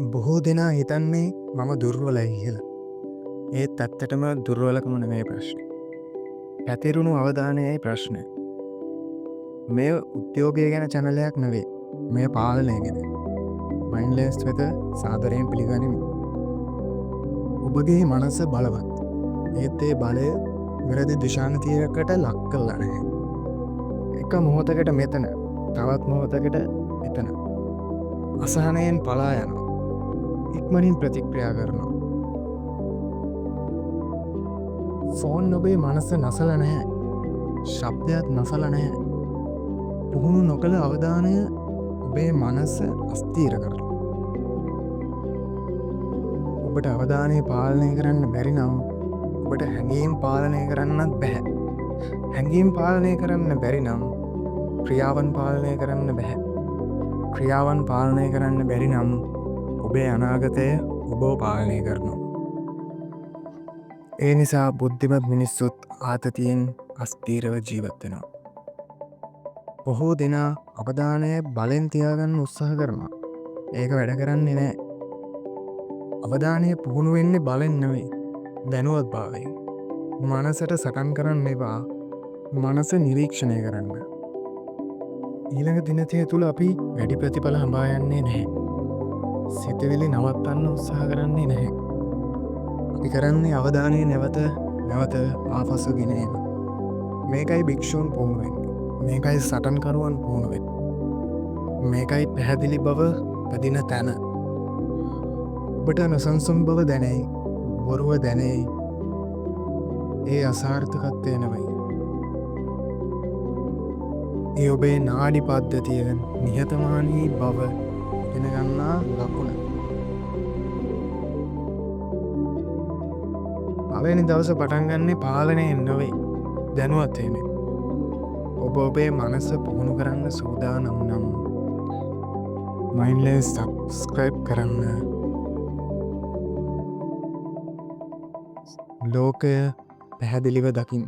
බොහෝ දෙනා හිතන්නේ මම දුර්වලයි කියලා. ඒත් ඇත්තටම දුර්වලකම නෙමේ ප්‍රශ්නේ. පැතිරුණු අවධානයයි ප්‍රශ්නය. මේ උද්‍යෝගය ගැන චැනලයක් නෙවේ. මේ පාලනය ගැන. මයින්ඩ්ලෙස් වෙත සාදරයෙන් පිළිගනිමි. ඔබගේ මනස බලවත්. ඒත් ඒ බලය විරදි දිශානතියකට ලක් කරලා නැහැ. එක මොහොතකට මෙතන, තවත් මොහොතකට එතන. අසහනයෙන් පලා යනවා. ඉක්මනින් ප්‍රතික්‍රියා කරනවා. ෆෝන් ඔබේ මනස නසල නැහැ. ශබ්දයක් නසල නැහැ. පුහුණු නොකළ අවධානය ඔබේ මනස අස්තීර කරලා. ඔබට අවධානය පාලනය කරන්න බැරි නම් ඔබට හැඟීම් පාලනය කරන්නත් බැහැ. හැඟීම් පාලනය කරන්න බැරි නම් ක්‍රියාවන් පාලනය කරන්න බැහැ. ක්‍රියාවන් පාලනය කරන්න බැරි නම් ඔබේ අනාගතය ඔබව පාලනය කරනවා. ඒ නිසා බුද්ධිමත් මිනිස්සුත් ආතතියෙන් අස්තීරව ජීවත්වෙනවා. බොහෝ දෙනා අවධානය බලෙන් තියාගන්න උත්සාහ කරනවා. ඒක වැඩ කරන්නේ නෑ. අවධානය පුහුණු වෙන්නේ බලෙන් නෙවෙයි, දැනුවත් භාවයෙන්. මනසට සටන් කරන්න එපා. මනස නිරීක්ෂණය කරන්න. ඊළඟ දිනතිය තුළ අපි වැඩි ප්‍රතිඵල හඹා යන්නේ නැහැ. සිතවිලි නවත්තන්න උත්සාහ කරන්නේ නැහැ. අපි කරන්නේ අවධානය නැවත ආපසු ගෙන එන. මේකයි භික්ෂූන් පුහුණු වෙන්නේ. මේකයි සටන්කරුවන් පුහුණු වෙන්නේ. මේකයි පැහැදිලි බව පැදින තැන. ඔබට නොසන්සුන් බව දැනෙයි, බොරුව දැනෙයි. ඒ අසාර්ථකත්වය නෙවෙයි. ඒ ඔබේ නාඩි පද්ධතිය නිහතමානී බව ඉගෙන ගන්නා ලකුණ. පළවෙනි දවස පටන් ගන්නේ පාලනයෙන් නෙවෙයි, දැනුවත් වෙන්නේ. ඔබ ඔබේ මනස පුහුණු කරන්න සූදානම් නම් මයින්ඩ්ලෙස් සබ්ස්ක්‍රයිබ් කරන්න. ලෝකය පැහැදිලිව දකින්න.